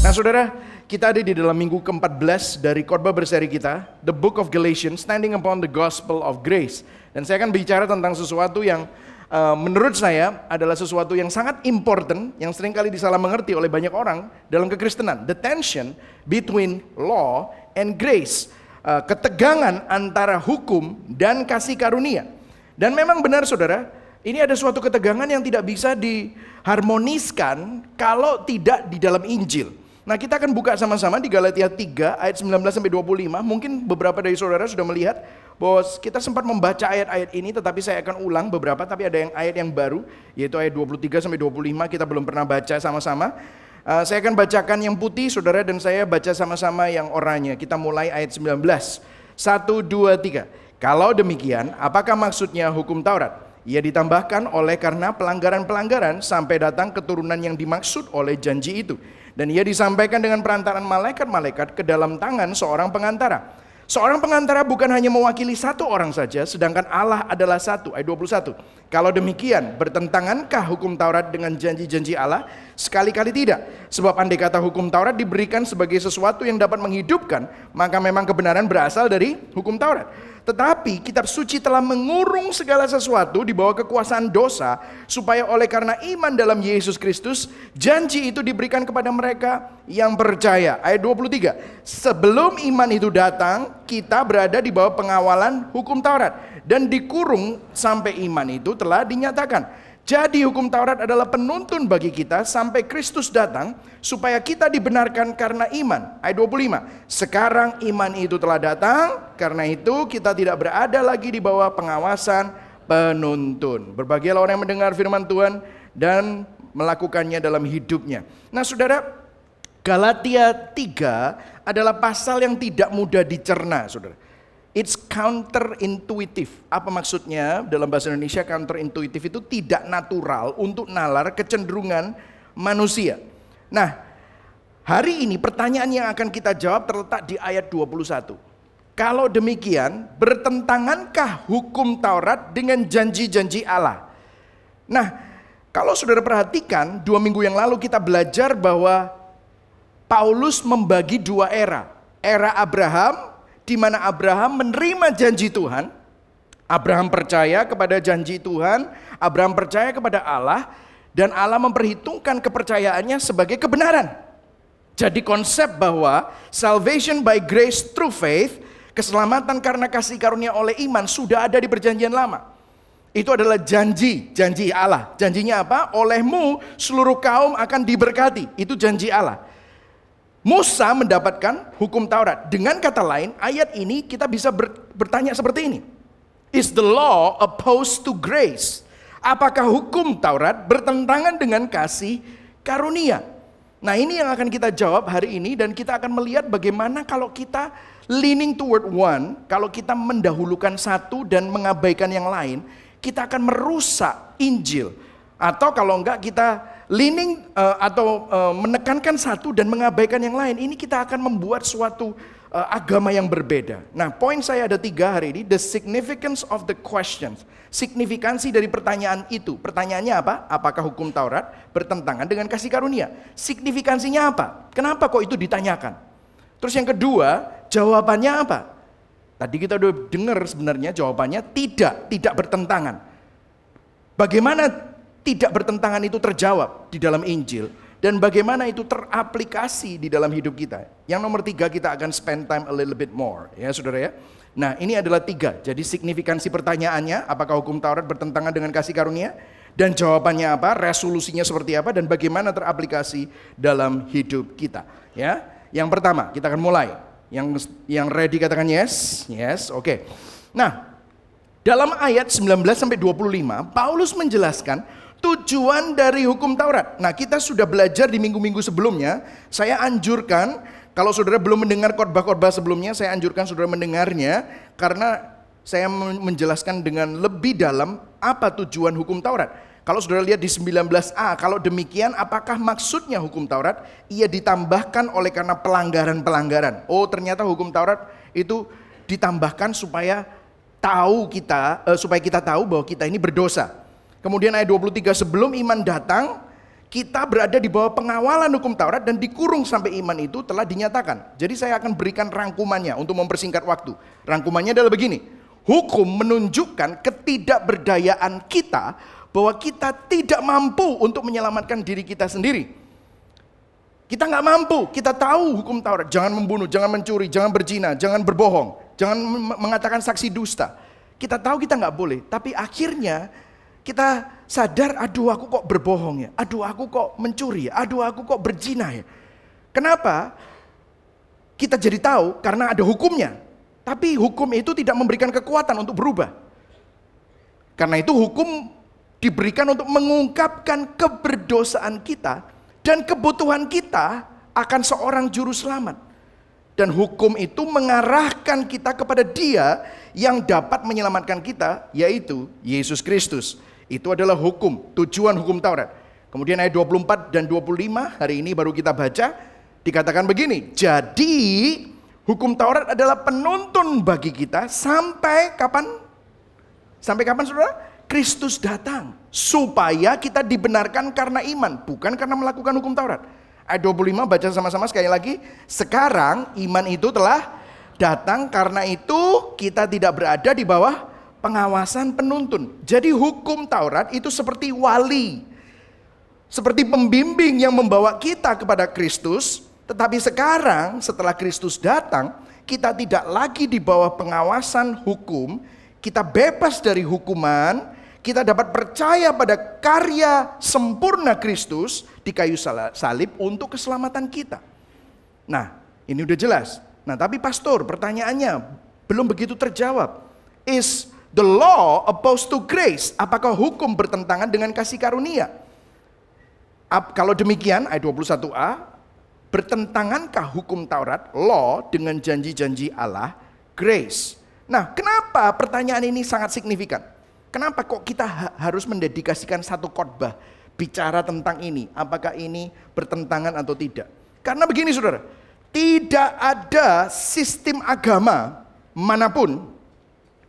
Nah saudara, kita ada di dalam minggu ke-14 dari khotbah berseri kita, The Book of Galatians, Standing Upon the Gospel of Grace. Dan saya akan bicara tentang sesuatu yang menurut saya adalah sesuatu yang sangat important, yang seringkali disalah mengerti oleh banyak orang dalam kekristenan. The tension between law and grace. Ketegangan antara hukum dan kasih karunia. Dan memang benar saudara, ini ada suatu ketegangan yang tidak bisa diharmoniskan kalau tidak di dalam Injil. Nah kita akan buka sama-sama di Galatia 3 ayat 19-25. Mungkin beberapa dari saudara sudah melihat bahwa kita sempat membaca ayat-ayat ini, tetapi saya akan ulang beberapa, tapi ada ayat yang baru, yaitu ayat 23-25 kita belum pernah baca sama-sama. Saya akan bacakan yang putih saudara, dan saya baca sama-sama yang oranye. Kita mulai ayat 19. 1, 2, 3. Kalau demikian, apakah maksudnya hukum Taurat? Ia ditambahkan oleh karena pelanggaran-pelanggaran sampai datang keturunan yang dimaksud oleh janji itu. Dan ia disampaikan dengan perantaran malaikat-malaikat ke dalam tangan seorang pengantara. Seorang pengantara bukan hanya mewakili satu orang saja, sedangkan Allah adalah satu. Ayat 21. Kalau demikian, bertentangankah hukum Taurat dengan janji-janji Allah? Sekali-kali tidak. Sebab andai kata hukum Taurat diberikan sebagai sesuatu yang dapat menghidupkan, maka memang kebenaran berasal dari hukum Taurat. Tetapi kitab suci telah mengurung segala sesuatu di bawah kekuasaan dosa, supaya oleh karena iman dalam Yesus Kristus, janji itu diberikan kepada mereka yang percaya. Ayat 23. Sebelum iman itu datang, kita berada di bawah pengawalan hukum Taurat, dan dikurung sampai iman itu telah dinyatakan. Jadi hukum Taurat adalah penuntun bagi kita sampai Kristus datang, supaya kita dibenarkan karena iman. Ayat 25. Sekarang iman itu telah datang, karena itu kita tidak berada lagi di bawah pengawasan penuntun. Berbahagialah orang yang mendengar firman Tuhan dan melakukannya dalam hidupnya. Nah saudara, Galatia 3 adalah pasal yang tidak mudah dicerna saudara. It's counterintuitive. Apa maksudnya? Dalam bahasa Indonesia counterintuitive itu tidak natural untuk nalar kecenderungan manusia. Nah, hari ini pertanyaan yang akan kita jawab terletak di ayat 21. Kalau demikian, bertentangankah hukum Taurat dengan janji-janji Allah? Nah, kalau saudara perhatikan, 2 minggu yang lalu kita belajar bahwa Paulus membagi 2 era. Era Abraham, di mana Abraham menerima janji Tuhan. Abraham percaya kepada janji Tuhan, Abraham percaya kepada Allah, dan Allah memperhitungkan kepercayaannya sebagai kebenaran. Jadi konsep bahwa salvation by grace through faith, keselamatan karena kasih karunia oleh iman, sudah ada di perjanjian lama. Itu adalah janji Allah. Janjinya apa? Olehmu seluruh kaum akan diberkati. Itu janji Allah. Musa mendapatkan hukum Taurat. Dengan kata lain, ayat ini kita bisa bertanya seperti ini. Is the law opposed to grace? Apakah hukum Taurat bertentangan dengan kasih karunia? Nah ini yang akan kita jawab hari ini, dan kita akan melihat bagaimana kalau kita leaning toward one, kalau kita mendahulukan satu dan mengabaikan yang lain, kita akan merusak Injil. Atau kalau enggak kita leaning atau menekankan satu dan mengabaikan yang lain, ini kita akan membuat suatu agama yang berbeda. Nah poin saya ada 3 hari ini. The significance of the questions. Signifikansi dari pertanyaan itu. Pertanyaannya apa? Apakah hukum Taurat bertentangan dengan kasih karunia? Signifikansinya apa? Kenapa kok itu ditanyakan? Terus yang kedua, jawabannya apa? Tadi kita udah dengar sebenarnya jawabannya tidak bertentangan. Bagaimana tidak bertentangan itu terjawab di dalam Injil, dan bagaimana itu teraplikasi di dalam hidup kita. Yang nomor 3 kita akan spend time a little bit more, ya saudara ya. Nah ini adalah 3, jadi signifikansi pertanyaannya, apakah hukum Taurat bertentangan dengan kasih karunia, dan jawabannya apa, resolusinya seperti apa, dan bagaimana teraplikasi dalam hidup kita. Ya, yang pertama kita akan mulai. Yang ready katakan yes, oke. Nah dalam ayat 19-25 Paulus menjelaskan tujuan dari hukum Taurat. Nah kita sudah belajar di minggu-minggu sebelumnya. Saya anjurkan, kalau saudara belum mendengar khotbah-khotbah sebelumnya, saya anjurkan saudara mendengarnya, karena saya menjelaskan dengan lebih dalam apa tujuan hukum Taurat. Kalau saudara lihat di 19a, kalau demikian apakah maksudnya hukum Taurat? Ia ditambahkan oleh karena pelanggaran-pelanggaran. Oh ternyata hukum Taurat itu ditambahkan supaya kita tahu bahwa kita ini berdosa. Kemudian ayat 23, sebelum iman datang, kita berada di bawah pengawalan hukum Taurat dan dikurung sampai iman itu telah dinyatakan. Jadi saya akan berikan rangkumannya untuk mempersingkat waktu. Rangkumannya adalah begini. Hukum menunjukkan ketidakberdayaan kita, bahwa kita tidak mampu untuk menyelamatkan diri kita sendiri. Kita nggak mampu, kita tahu hukum Taurat. Jangan membunuh, jangan mencuri, jangan berzina, jangan berbohong, jangan mengatakan saksi dusta. Kita tahu kita nggak boleh, tapi akhirnya kita sadar, aduh aku kok berbohong ya, aduh aku kok mencuri ya, aduh aku kok berzina ya. Kenapa? Kita jadi tahu karena ada hukumnya. Tapi hukum itu tidak memberikan kekuatan untuk berubah. Karena itu hukum diberikan untuk mengungkapkan keberdosaan kita dan kebutuhan kita akan seorang juru selamat. Dan hukum itu mengarahkan kita kepada Dia yang dapat menyelamatkan kita, yaitu Yesus Kristus. Itu adalah hukum, tujuan hukum Taurat. Kemudian ayat 24 dan 25 hari ini baru kita baca, dikatakan begini. Jadi hukum Taurat adalah penuntun bagi kita sampai kapan? Sampai kapan saudara? Kristus datang. Supaya kita dibenarkan karena iman, bukan karena melakukan hukum Taurat. Ayat 25 baca sama-sama sekali lagi. Sekarang iman itu telah datang, karena itu kita tidak berada di bawah pengawasan penuntun. Jadi hukum Taurat itu seperti wali, seperti pembimbing yang membawa kita kepada Kristus. Tetapi sekarang setelah Kristus datang, kita tidak lagi di bawah pengawasan hukum. Kita bebas dari hukuman. Kita dapat percaya pada karya sempurna Kristus di kayu salib untuk keselamatan kita. Nah, ini udah jelas. Nah, tapi pastor, pertanyaannya belum begitu terjawab. Is the law opposed to grace? Apakah hukum bertentangan dengan kasih karunia? Kalau demikian, ayat 21a, bertentangankah hukum Taurat, law, dengan janji-janji Allah, grace? Nah, kenapa pertanyaan ini sangat signifikan? Kenapa kok kita harus mendedikasikan satu khotbah bicara tentang ini? Apakah ini bertentangan atau tidak? Karena begini saudara, tidak ada sistem agama manapun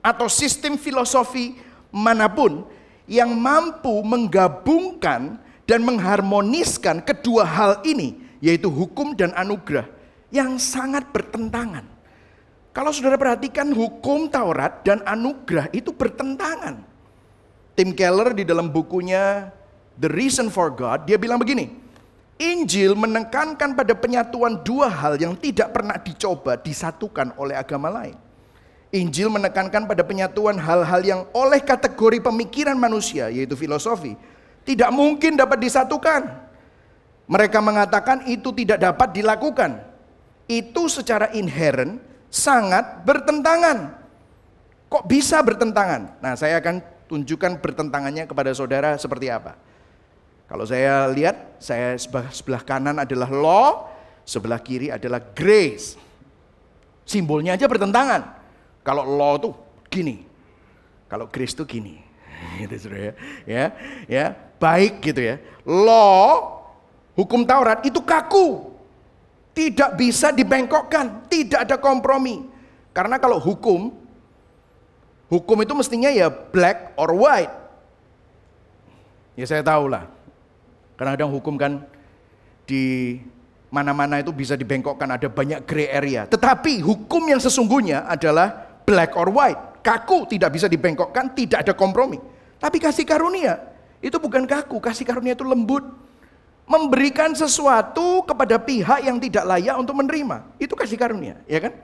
atau sistem filosofi manapun yang mampu menggabungkan dan mengharmoniskan kedua hal ini, yaitu hukum dan anugerah, yang sangat bertentangan. Kalau saudara perhatikan, hukum Taurat dan anugerah itu bertentangan. Tim Keller di dalam bukunya The Reason for God, dia bilang begini, Injil menekankan pada penyatuan dua hal yang tidak pernah dicoba disatukan oleh agama lain. Injil menekankan pada penyatuan hal-hal yang oleh kategori pemikiran manusia, yaitu filosofi, tidak mungkin dapat disatukan. Mereka mengatakan itu tidak dapat dilakukan. Itu secara inheren sangat bertentangan. Kok bisa bertentangan? Nah, saya akan tunjukkan bertentangannya kepada saudara seperti apa. Kalau saya lihat, saya sebelah kanan adalah law, sebelah kiri adalah grace. Simbolnya aja bertentangan. Kalau law tuh gini, kalau grace tuh gini. Gitu saudara ya. Baik gitu ya. Law, hukum Taurat itu kaku. Tidak bisa dibengkokkan, tidak ada kompromi. Karena kalau hukum itu mestinya ya black or white. Ya saya tahu lah. Kadang-kadang hukum kan di mana-mana itu bisa dibengkokkan, ada banyak gray area. Tetapi hukum yang sesungguhnya adalah black or white. Kaku, tidak bisa dibengkokkan, tidak ada kompromi. Tapi kasih karunia itu bukan kaku, kasih karunia itu lembut. Memberikan sesuatu kepada pihak yang tidak layak untuk menerima. Itu kasih karunia, ya kan?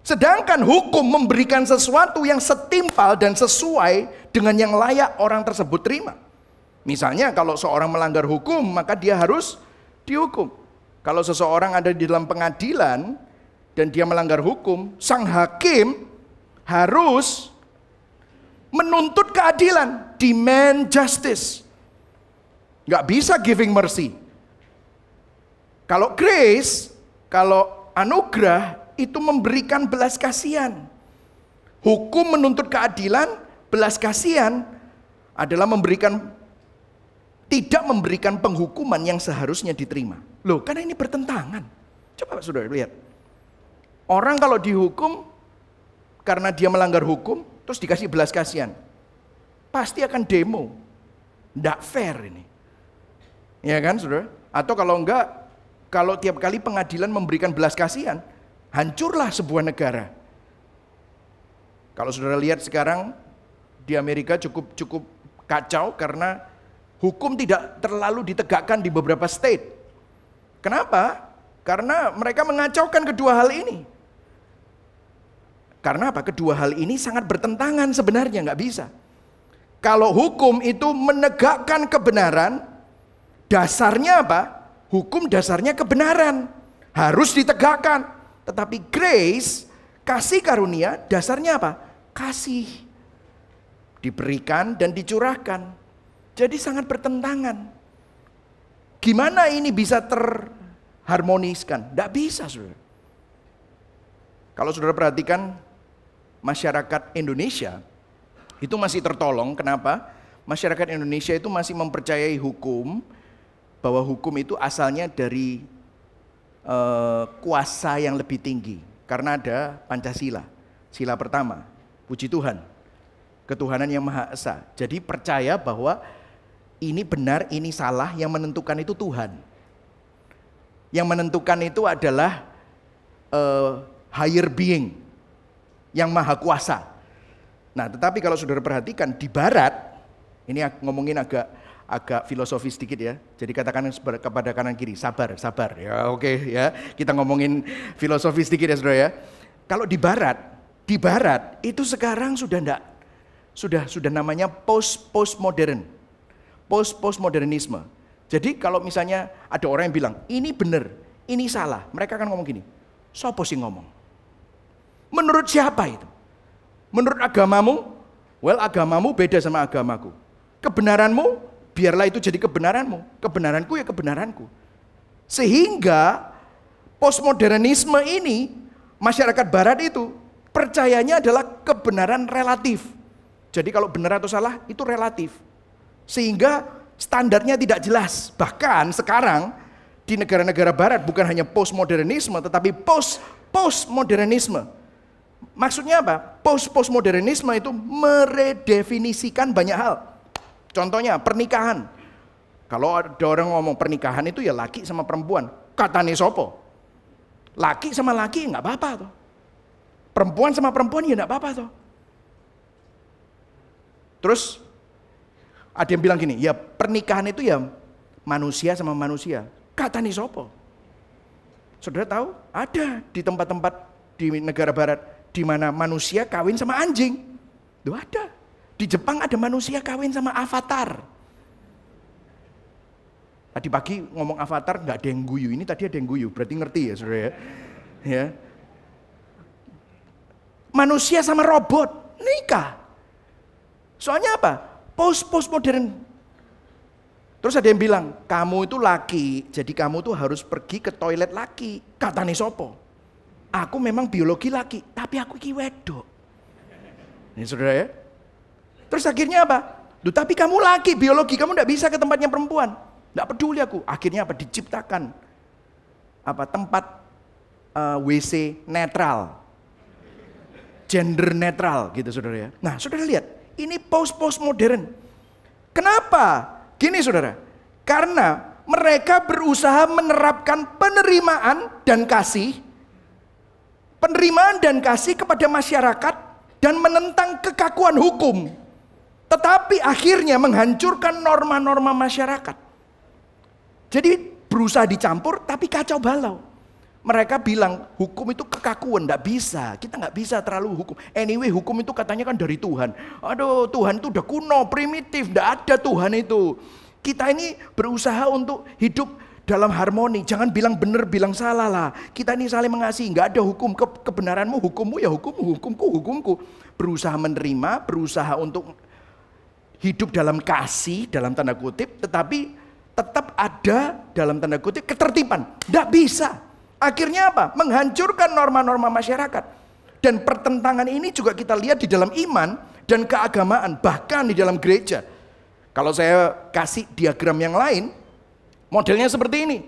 Sedangkan hukum memberikan sesuatu yang setimpal dan sesuai dengan yang layak orang tersebut terima. Misalnya kalau seorang melanggar hukum, maka dia harus dihukum. Kalau seseorang ada di dalam pengadilan dan dia melanggar hukum, sang hakim harus menuntut keadilan, demand justice. Nggak bisa giving mercy. Kalau grace, kalau anugerah, itu memberikan belas kasihan. Hukum menuntut keadilan, belas kasihan adalah tidak memberikan penghukuman yang seharusnya diterima. Loh, karena ini bertentangan. Coba saudara lihat. Orang kalau dihukum karena dia melanggar hukum, terus dikasih belas kasihan, pasti akan demo. Nggak fair ini. Ya kan, saudara? Atau kalau enggak, kalau tiap kali pengadilan memberikan belas kasihan, hancurlah sebuah negara. Kalau saudara lihat sekarang di Amerika cukup kacau karena hukum tidak terlalu ditegakkan di beberapa state. Kenapa? Karena mereka mengacaukan kedua hal ini. Karena apa? Kedua hal ini sangat bertentangan sebenarnya, nggak bisa. Kalau hukum itu menegakkan kebenaran, dasarnya apa? Hukum dasarnya kebenaran, harus ditegakkan. Tetapi grace, kasih karunia, dasarnya apa? Kasih. Diberikan dan dicurahkan. Jadi sangat bertentangan. Gimana ini bisa terharmoniskan? Tidak bisa, saudara. Kalau saudara perhatikan masyarakat Indonesia, itu masih tertolong. Kenapa? Masyarakat Indonesia itu masih mempercayai hukum, bahwa hukum itu asalnya dari kuasa yang lebih tinggi. Karena ada Pancasila, sila pertama, puji Tuhan, ketuhanan yang Maha Esa. Jadi percaya bahwa ini benar, ini salah, yang menentukan itu Tuhan. Yang menentukan itu adalah higher being, yang maha kuasa. Nah, tetapi kalau saudara perhatikan di barat, ini ngomongin agak filosofis sedikit ya. Jadi katakan kepada kanan kiri, sabar. Ya, oke ya. Kita ngomongin filosofis sedikit ya, saudara ya. Kalau di barat itu sekarang sudah enggak, sudah namanya postmodern. Postmodernisme. Jadi kalau misalnya ada orang yang bilang ini benar, ini salah, mereka akan ngomong gini, sopo sih ngomong? Menurut siapa itu? Menurut agamamu? Well, agamamu beda sama agamaku. Kebenaranmu, biarlah itu jadi kebenaranmu. Kebenaranku ya kebenaranku. Sehingga postmodernisme ini, masyarakat barat itu percayanya adalah kebenaran relatif. Jadi kalau benar atau salah itu relatif. Sehingga standarnya tidak jelas. Bahkan sekarang di negara-negara barat bukan hanya postmodernisme tetapi postmodernisme. Maksudnya apa? Postmodernisme itu meredefinisikan banyak hal. Contohnya pernikahan. Kalau ada orang ngomong pernikahan itu ya laki sama perempuan, katane sopo? Laki sama laki nggak apa-apa toh. Perempuan sama perempuan ya nggak apa-apa toh. Terus ada yang bilang gini, ya pernikahan itu ya manusia sama manusia. Kata nih sopo. Saudara tahu? Ada di tempat-tempat di negara barat di mana manusia kawin sama anjing. Itu ada. Di Jepang ada manusia kawin sama avatar. Tadi pagi ngomong avatar nggak ada yang guyu. Ini tadi ada yang guyu. Berarti ngerti ya, saudara ya. Ya. Manusia sama robot nikah. Soalnya apa? Postmodern. Terus ada yang bilang, kamu itu laki, jadi kamu tuh harus pergi ke toilet laki. Katane sopo? Aku memang biologi laki, tapi aku iki wedok. Ini saudara ya. Terus akhirnya apa? Duh, tapi kamu laki, biologi, kamu enggak bisa ke tempatnya perempuan. Enggak peduli aku. Akhirnya apa? Diciptakan tempat WC netral. Gender netral gitu saudara ya. Nah, saudara lihat. Ini postmodern. Kenapa? Gini saudara, karena mereka berusaha menerapkan penerimaan dan kasih kepada masyarakat dan menentang kekakuan hukum. Tetapi akhirnya menghancurkan norma-norma masyarakat. Jadi berusaha dicampur tapi kacau balau. Mereka bilang hukum itu kekakuan, enggak bisa. Kita enggak bisa terlalu hukum. Anyway, hukum itu katanya kan dari Tuhan. Aduh, Tuhan itu udah kuno, primitif, enggak ada Tuhan itu. Kita ini berusaha untuk hidup dalam harmoni. Jangan bilang benar, bilang salah lah. Kita ini saling mengasihi, enggak ada hukum. Kebenaranmu, hukummu ya hukummu, hukumku. Berusaha menerima, berusaha untuk hidup dalam kasih, dalam tanda kutip, tetapi tetap ada dalam tanda kutip ketertiban. Enggak bisa. Akhirnya apa? Menghancurkan norma-norma masyarakat. Dan pertentangan ini juga kita lihat di dalam iman dan keagamaan, bahkan di dalam gereja. Kalau saya kasih diagram yang lain, modelnya seperti ini.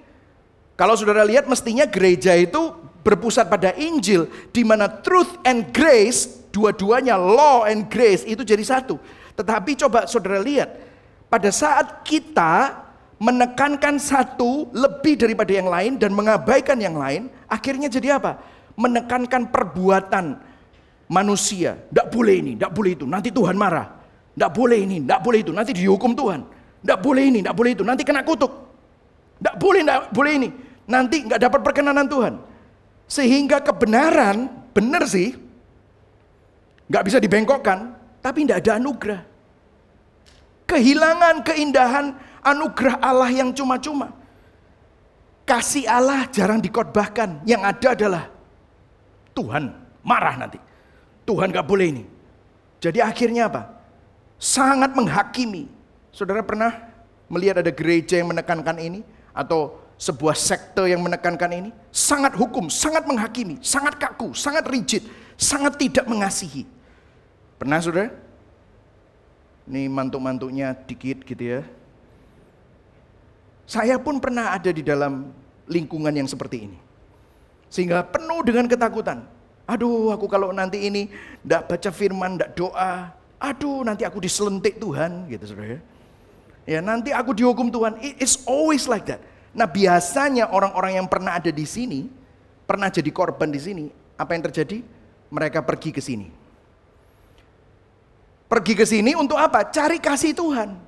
Kalau saudara lihat mestinya gereja itu berpusat pada Injil, di mana truth and grace, dua-duanya law and grace itu jadi satu. Tetapi coba saudara lihat, pada saat kita menekankan satu lebih daripada yang lain dan mengabaikan yang lain, akhirnya jadi apa? Menekankan perbuatan manusia. Tidak boleh ini, tidak boleh itu, nanti Tuhan marah. Tidak boleh ini, tidak boleh itu, nanti dihukum Tuhan. Tidak boleh ini, tidak boleh itu, nanti kena kutuk. Tidak boleh ini, nanti nggak dapat perkenanan Tuhan. Sehingga kebenaran, benar sih, nggak bisa dibengkokkan, tapi tidak ada anugerah. Kehilangan keindahan anugerah Allah yang cuma-cuma. Kasih Allah jarang dikhotbahkan. Yang ada adalah Tuhan marah nanti. Tuhan gak boleh ini. Jadi akhirnya apa? Sangat menghakimi. Saudara pernah melihat ada gereja yang menekankan ini? Atau sebuah sekte yang menekankan ini? Sangat hukum, sangat menghakimi, sangat kaku, sangat rigid, sangat tidak mengasihi. Pernah saudara? Ini mantuk-mantuknya dikit gitu ya. Saya pun pernah ada di dalam lingkungan yang seperti ini. Sehingga penuh dengan ketakutan. Aduh, aku kalau nanti ini tidak baca firman, tidak doa. Aduh, nanti aku diselentik Tuhan, gitu saudara. Ya, nanti aku dihukum Tuhan. It's always like that. Nah, biasanya orang-orang yang pernah ada di sini, pernah jadi korban di sini, apa yang terjadi? Mereka pergi ke sini. Pergi ke sini untuk apa? Cari kasih Tuhan.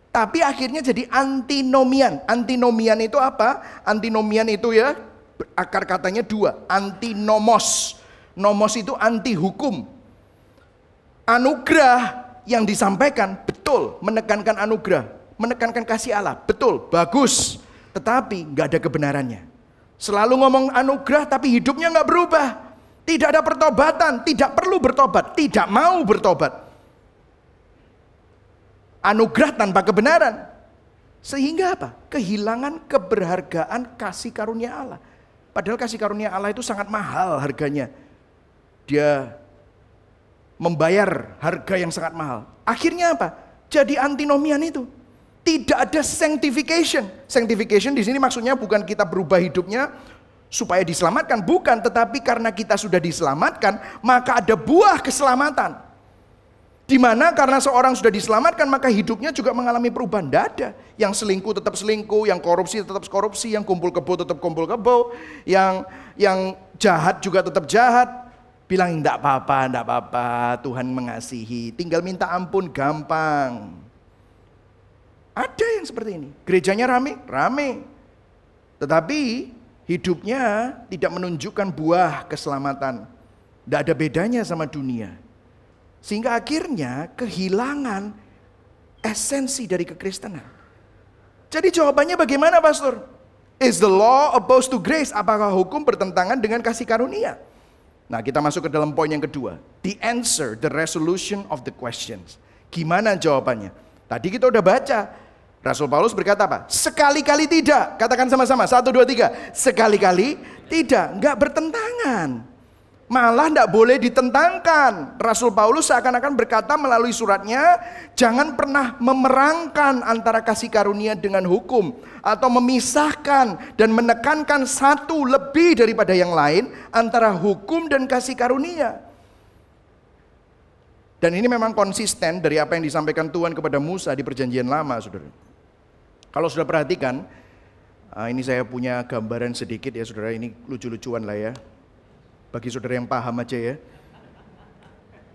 Tapi akhirnya jadi antinomian. Antinomian itu apa? Antinomian itu ya, akar katanya dua. Antinomos. Nomos itu anti hukum. Anugerah yang disampaikan, betul. Menekankan anugerah. Menekankan kasih Allah, betul. Bagus. Tetapi nggak ada kebenarannya. Selalu ngomong anugerah tapi hidupnya nggak berubah. Tidak ada pertobatan. Tidak perlu bertobat. Tidak mau bertobat. Anugerah tanpa kebenaran. Sehingga apa? Kehilangan keberhargaan kasih karunia Allah. Padahal kasih karunia Allah itu sangat mahal harganya. Dia membayar harga yang sangat mahal. Akhirnya apa? Jadi antinomian itu. Tidak ada sanctification. Sanctification di sini maksudnya bukan kita berubah hidupnya supaya diselamatkan. Bukan, tetapi karena kita sudah diselamatkan, maka ada buah keselamatan. Di mana karena seorang sudah diselamatkan maka hidupnya juga mengalami perubahan. Tidak ada. Yang selingkuh tetap selingkuh, yang korupsi tetap korupsi, yang kumpul kebo tetap kumpul kebo, yang jahat juga tetap jahat. Bilang tidak apa-apa, Tuhan mengasihi. Tinggal minta ampun gampang. Ada yang seperti ini. Gerejanya rame. Tetapi hidupnya tidak menunjukkan buah keselamatan. Tidak ada bedanya sama dunia. Sehingga akhirnya kehilangan esensi dari kekristenan. Jadi jawabannya bagaimana, Pastor? Is the law opposed to grace? Apakah hukum bertentangan dengan kasih karunia? Nah, kita masuk ke dalam poin yang kedua. The answer, the resolution of the questions. Gimana jawabannya? Tadi kita udah baca. Rasul Paulus berkata apa? Sekali-kali tidak. Katakan sama-sama. 1, 2, 3. Sekali-kali tidak. Enggak bertentangan. Malah tidak boleh ditentangkan. Rasul Paulus seakan-akan berkata melalui suratnya, jangan pernah memerangkan antara kasih karunia dengan hukum, atau memisahkan dan menekankan satu lebih daripada yang lain antara hukum dan kasih karunia. Dan ini memang konsisten dari apa yang disampaikan Tuhan kepada Musa di perjanjian lama, saudara. Kalau sudah perhatikan, ini saya punya gambaran sedikit ya saudara, ini lucu-lucuan lah ya. Bagi saudara yang paham aja ya.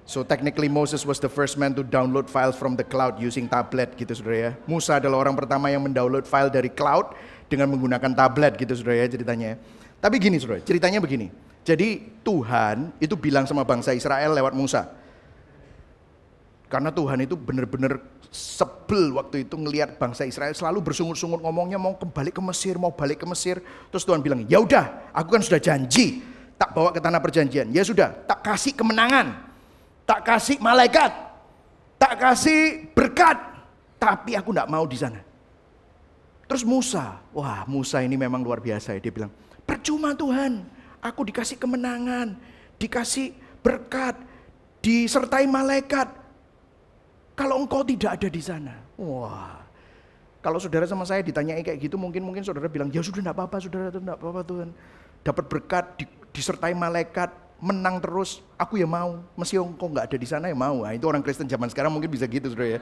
So technically Moses was the first man to download files from the cloud using tablet gitu saudara ya. Musa adalah orang pertama yang mendownload file dari cloud dengan menggunakan tablet gitu saudara ya ceritanya. Tapi gini saudara, ceritanya begini. Jadi Tuhan itu bilang sama bangsa Israel lewat Musa. Karena Tuhan itu benar-benar sebel waktu itu ngelihat bangsa Israel selalu bersungut-sungut ngomongnya mau balik ke Mesir. Terus Tuhan bilang, ya udah, aku kan sudah janji tak bawa ke tanah perjanjian. Ya sudah, tak kasih kemenangan, tak kasih malaikat, tak kasih berkat, tapi aku tidak mau di sana. Terus Musa, wah Musa ini memang luar biasa ya. Dia bilang, percuma Tuhan, aku dikasih kemenangan, dikasih berkat, disertai malaikat, kalau engkau tidak ada di sana. Wah, kalau saudara sama saya ditanyai kayak gitu, mungkin saudara bilang, ya sudah tidak apa-apa saudara, tidak apa-apa Tuhan. Dapat berkat, disertai malaikat, menang terus, aku ya mau. Meski engkau nggak ada di sana ya mau. Nah, itu orang Kristen zaman sekarang mungkin bisa gitu saudara ya.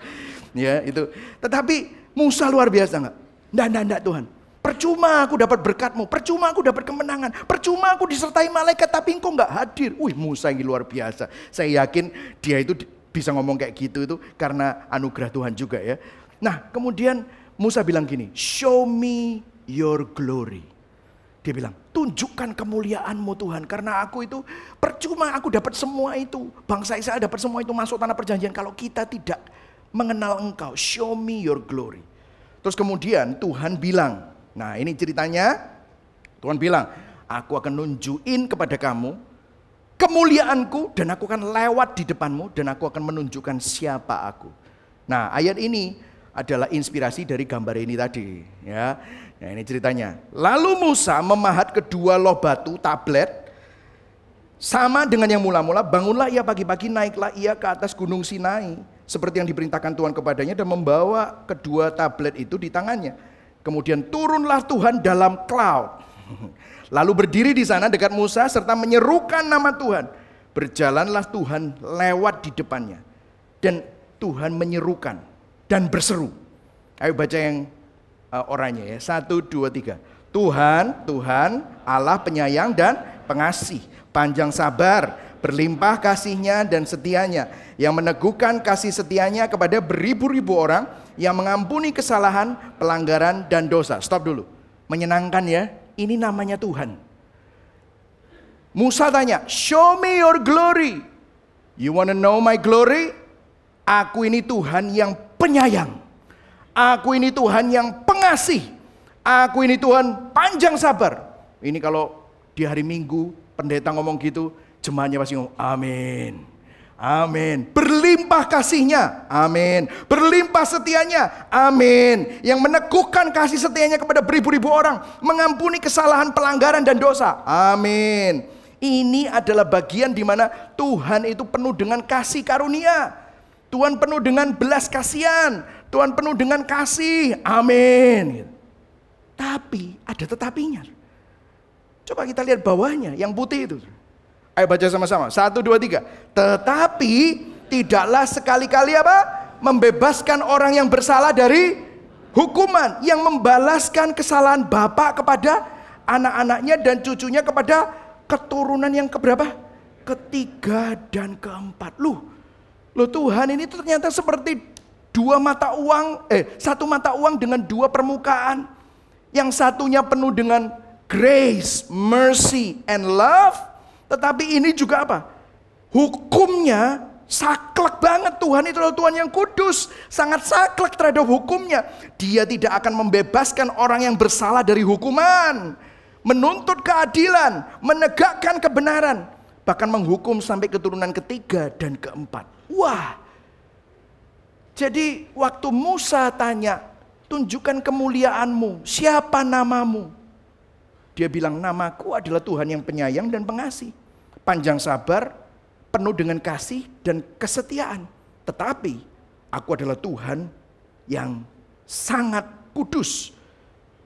Ya itu. Tetapi Musa luar biasa nggak? Enggak Tuhan. Percuma aku dapat berkat-Mu, percuma aku dapat kemenangan, percuma aku disertai malaikat tapi Engkau nggak hadir. Wih, Musa ini luar biasa. Saya yakin dia itu bisa ngomong kayak gitu itu karena anugerah Tuhan juga ya. Nah, kemudian Musa bilang gini, show me your glory. Dia bilang, tunjukkan kemuliaan-Mu Tuhan, karena aku itu percuma aku dapat semua itu. Bangsa Israel dapat semua itu masuk tanah perjanjian kalau kita tidak mengenal Engkau. Show me your glory. Terus kemudian Tuhan bilang, nah ini ceritanya, Tuhan bilang, aku akan nunjukin kepada kamu kemuliaanku dan aku akan lewat di depanmu dan aku akan menunjukkan siapa aku. Nah, ayat ini adalah inspirasi dari gambar ini tadi, ya. Nah, ini ceritanya. Lalu Musa memahat kedua loh batu tablet sama dengan yang mula-mula. Bangunlah ia pagi-pagi, naiklah ia ke atas gunung Sinai seperti yang diperintahkan Tuhan kepadanya dan membawa kedua tablet itu di tangannya. Kemudian turunlah Tuhan dalam cloud. Lalu berdiri di sana dekat Musa serta menyerukan nama Tuhan. Berjalanlah Tuhan lewat di depannya. Dan Tuhan menyerukan dan berseru. Ayo baca yang oranye ya. 1, 2, 3. Tuhan, Tuhan Allah penyayang dan pengasih, panjang sabar, berlimpah kasihnya dan setianya, yang meneguhkan kasih setianya kepada beribu-ribu orang, yang mengampuni kesalahan, pelanggaran dan dosa. Stop dulu. Menyenangkan ya. Ini namanya Tuhan. Musa tanya, show me your glory. You wanna know my glory? Aku ini Tuhan yang penyayang. Aku ini Tuhan yang pengasih. Aku ini Tuhan panjang sabar. Ini kalau di hari Minggu pendeta ngomong gitu, jemaatnya pasti ngomong amin. Amin. Berlimpah kasihnya, amin. Berlimpah setianya, amin. Yang meneguhkan kasih setianya kepada beribu-ribu orang, mengampuni kesalahan, pelanggaran dan dosa, amin. Ini adalah bagian di mana Tuhan itu penuh dengan kasih karunia. Tuhan penuh dengan belas kasihan. Tuhan penuh dengan kasih, amin. Tapi ada tetapinya. Coba kita lihat bawahnya, yang putih itu. Ayo baca sama-sama. 1, 2, 3. Tetapi tidaklah sekali-kali apa? Membebaskan orang yang bersalah dari hukuman, yang membalaskan kesalahan bapak kepada anak-anaknya dan cucunya kepada keturunan yang keberapa? Ketiga dan keempat. Loh Tuhan ini ternyata seperti satu mata uang dengan dua permukaan. Yang satunya penuh dengan grace, mercy, and love. Tetapi ini juga apa? Hukumnya saklek banget. Tuhan itu adalah Tuhan yang kudus. Sangat saklek terhadap hukumnya. Dia tidak akan membebaskan orang yang bersalah dari hukuman. Menuntut keadilan, menegakkan kebenaran. Bahkan menghukum sampai keturunan ketiga dan keempat. Wah. Jadi waktu Musa tanya, tunjukkan kemuliaan-Mu, siapa namamu? Dia bilang, namaku adalah Tuhan yang penyayang dan pengasih, panjang sabar, penuh dengan kasih dan kesetiaan. Tetapi aku adalah Tuhan yang sangat kudus.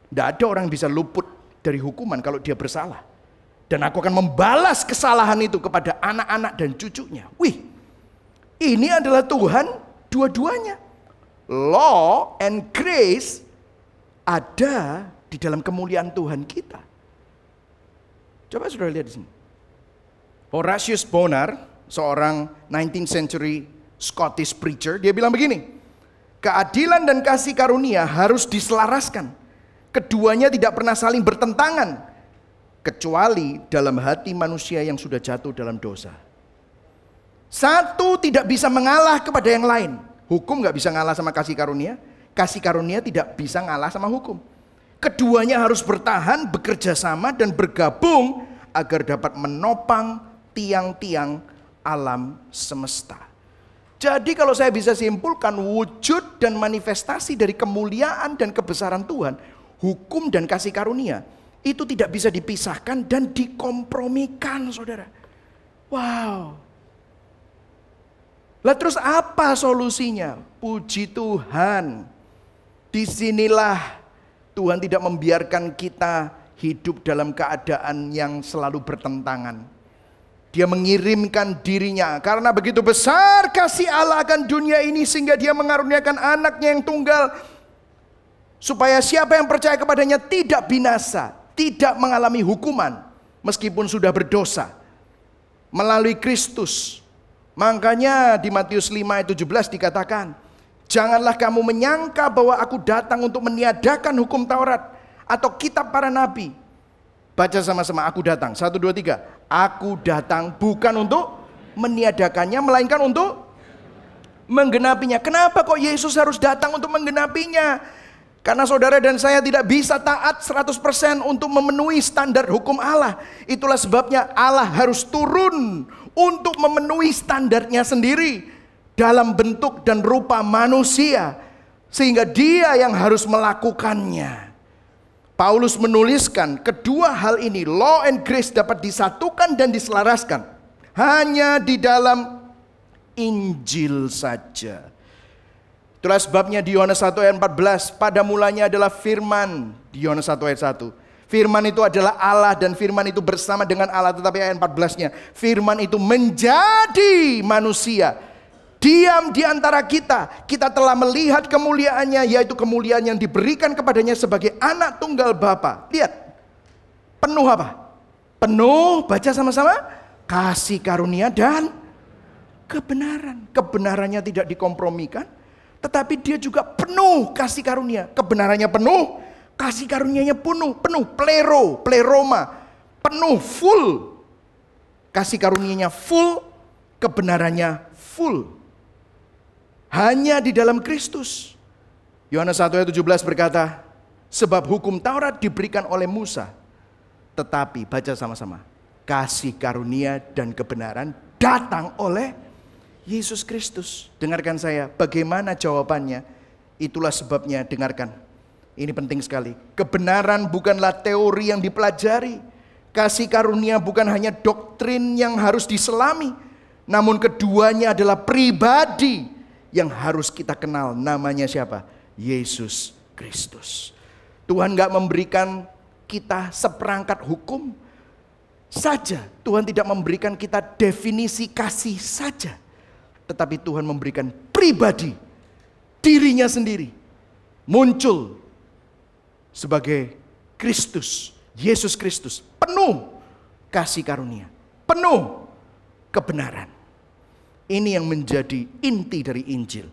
Tidak ada orang yang bisa luput dari hukuman kalau dia bersalah. Dan aku akan membalas kesalahan itu kepada anak-anak dan cucunya. Wih, ini adalah Tuhan. Dua-duanya, law and grace ada di dalam kemuliaan Tuhan kita. Coba saudara lihat di sini. Horatius Bonar, seorang 19th century Scottish preacher, dia bilang begini, keadilan dan kasih karunia harus diselaraskan. Keduanya tidak pernah saling bertentangan, kecuali dalam hati manusia yang sudah jatuh dalam dosa. Satu tidak bisa mengalah kepada yang lain. Hukum gak bisa ngalah sama kasih karunia tidak bisa ngalah sama hukum. Keduanya harus bertahan, bekerja sama dan bergabung agar dapat menopang tiang-tiang alam semesta. Jadi kalau saya bisa simpulkan wujud dan manifestasi dari kemuliaan dan kebesaran Tuhan, hukum dan kasih karunia itu tidak bisa dipisahkan dan dikompromikan, saudara. Wow. Lah terus apa solusinya? Puji Tuhan. Disinilah Tuhan tidak membiarkan kita hidup dalam keadaan yang selalu bertentangan. Dia mengirimkan dirinya karena begitu besar kasih Allah akan dunia ini sehingga dia mengaruniakan anaknya yang tunggal. supaya siapa yang percaya kepadanya tidak binasa, tidak mengalami hukuman meskipun sudah berdosa melalui Kristus. Makanya di Matius 5 ayat 17 dikatakan, janganlah kamu menyangka bahwa aku datang untuk meniadakan hukum Taurat atau kitab para nabi. Baca sama-sama, aku datang. 1, 2, 3. Aku datang bukan untuk meniadakannya, melainkan untuk menggenapinya. Kenapa kok Yesus harus datang untuk menggenapinya? Karena saudara dan saya tidak bisa taat 100% untuk memenuhi standar hukum Allah. Itulah sebabnya Allah harus turun untuk memenuhi standarnya sendiri dalam bentuk dan rupa manusia, sehingga Dia yang harus melakukannya. Paulus menuliskan kedua hal ini, law and grace, dapat disatukan dan diselaraskan hanya di dalam Injil saja. Itulah sebabnya di Yohanes 1 ayat 14, pada mulanya adalah firman. Di Yohanes 1 ayat 1, firman itu adalah Allah dan firman itu bersama dengan Allah. Tetapi ayat 14-nya, firman itu menjadi manusia, diam di antara kita. Kita telah melihat kemuliaannya, yaitu kemuliaan yang diberikan kepadanya sebagai anak tunggal Bapa. Lihat, penuh apa? Penuh, baca sama-sama, kasih karunia dan kebenaran. Kebenarannya tidak dikompromikan, tetapi dia juga penuh kasih karunia. Kebenarannya penuh, kasih karunianya penuh, pleroma, penuh, full. Kasih karunianya full, kebenarannya full. Hanya di dalam Kristus. Yohanes 1 ayat 17 berkata, sebab hukum Taurat diberikan oleh Musa, tetapi baca sama-sama, kasih karunia dan kebenaran datang oleh Yesus Kristus. Dengarkan saya, bagaimana jawabannya? Itulah sebabnya, dengarkan. Ini penting sekali. Kebenaran bukanlah teori yang dipelajari. Kasih karunia bukan hanya doktrin yang harus diselami. Namun keduanya adalah pribadi yang harus kita kenal. Namanya siapa? Yesus Kristus. Tuhan gak memberikan kita seperangkat hukum saja. Tuhan tidak memberikan kita definisi kasih saja. Tetapi Tuhan memberikan pribadi, dirinya sendiri muncul sebagai Kristus, Yesus Kristus, penuh kasih karunia, penuh kebenaran. Ini yang menjadi inti dari Injil.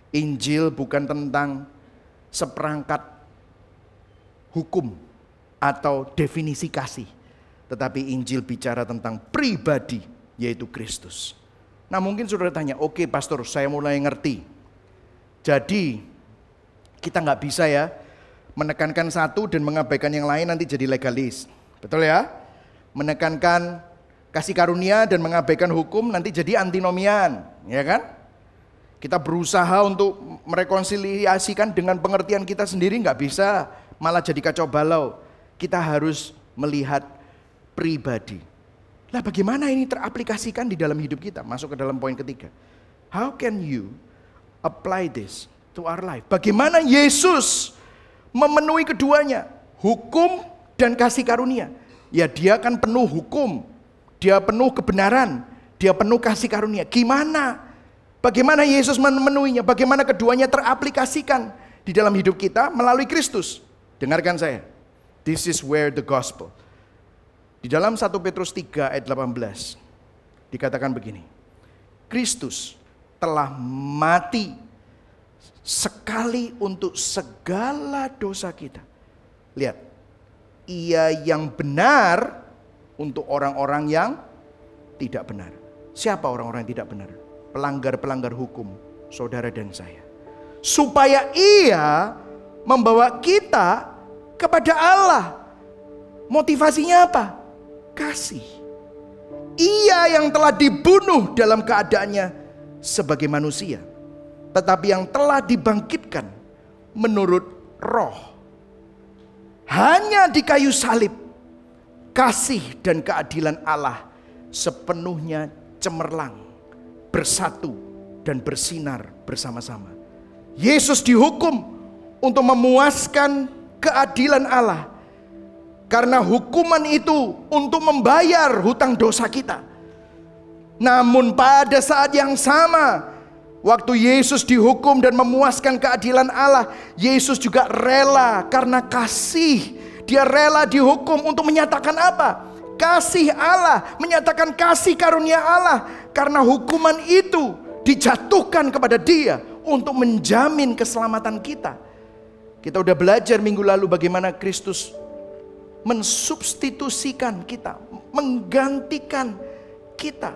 Injil bukan tentang seperangkat hukum atau definisi kasih, tetapi Injil bicara tentang pribadi, yaitu Kristus. Nah mungkin saudara tanya, oke pastor, saya mulai ngerti. Jadi kita nggak bisa ya menekankan satu dan mengabaikan yang lain, nanti jadi legalis. Betul ya? Menekankan kasih karunia dan mengabaikan hukum, nanti jadi antinomian, ya kan? Kita berusaha untuk merekonsiliasikan dengan pengertian kita sendiri, nggak bisa, malah jadi kacau balau. Kita harus melihat pribadi. Lah bagaimana ini teraplikasikan di dalam hidup kita? Masuk ke dalam poin ketiga. How can you apply this to our life? Bagaimana Yesus memenuhi keduanya, hukum dan kasih karunia? Ya dia kan penuh hukum, dia penuh kebenaran, dia penuh kasih karunia. Gimana? Bagaimana Yesus memenuhinya? Bagaimana keduanya teraplikasikan di dalam hidup kita melalui Kristus? Dengarkan saya. This is where the gospel. Di dalam 1 Petrus 3 ayat 18 dikatakan begini. Kristus telah mati sekali untuk segala dosa kita. Lihat, Ia yang benar untuk orang-orang yang tidak benar. Siapa orang-orang yang tidak benar? Pelanggar-pelanggar hukum, saudara dan saya. Supaya Ia membawa kita kepada Allah. Motivasinya apa? Kasih. Ia yang telah dibunuh dalam keadaannya sebagai manusia, tetapi yang telah dibangkitkan menurut roh. Hanya di kayu salib, kasih dan keadilan Allah sepenuhnya cemerlang, bersatu dan bersinar bersama-sama. Yesus dihukum untuk memuaskan keadilan Allah. Karena hukuman itu untuk membayar hutang dosa kita. Namun pada saat yang sama, Waktu Yesus dihukum dan memuaskan keadilan Allah, Yesus juga rela karena kasih. Dia rela dihukum untuk menyatakan apa? Kasih Allah, menyatakan kasih karunia Allah. Karena hukuman itu dijatuhkan kepada dia untuk menjamin keselamatan kita. Kita udah belajar minggu lalu bagaimana Kristus mensubstitusikan kita, menggantikan kita.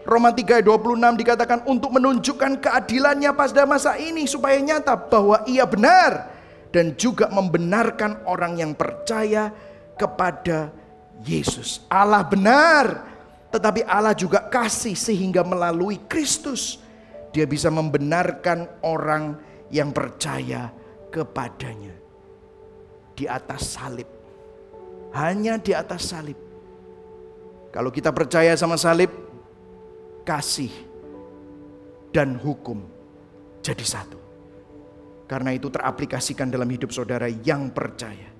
Roma 3:26 dikatakan untuk menunjukkan keadilannya pada masa ini supaya nyata bahwa ia benar dan juga membenarkan orang yang percaya kepada Yesus. Allah benar, tetapi Allah juga kasih sehingga melalui Kristus dia bisa membenarkan orang yang percaya kepadanya. Di atas salib, hanya di atas salib. Kalau kita percaya sama salib, kasih dan hukum jadi satu. Karena itu teraplikasikan dalam hidup saudara yang percaya.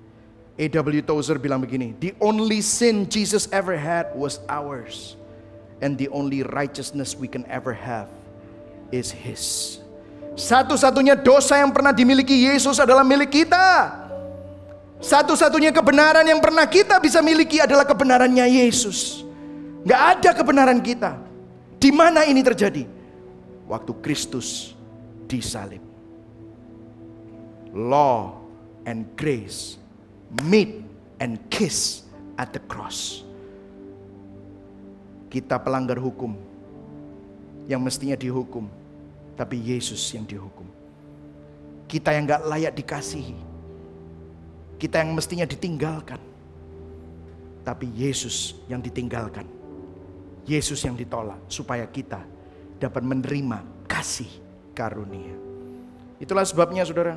A.W. Tozer bilang begini, the only sin Jesus ever had was ours, and the only righteousness we can ever have is His. Satu-satunya dosa yang pernah dimiliki Yesus adalah milik kita. Satu-satunya kebenaran yang pernah kita bisa miliki adalah kebenarannya Yesus. Gak ada kebenaran kita. Di mana ini terjadi? Waktu Kristus disalib. Law and grace meet and kiss at the cross. Kita pelanggar hukum yang mestinya dihukum, tapi Yesus yang dihukum. Kita yang gak layak dikasihi, kita yang mestinya ditinggalkan, tapi Yesus yang ditinggalkan, Yesus yang ditolak, supaya kita dapat menerima kasih karunia. Itulah sebabnya saudara,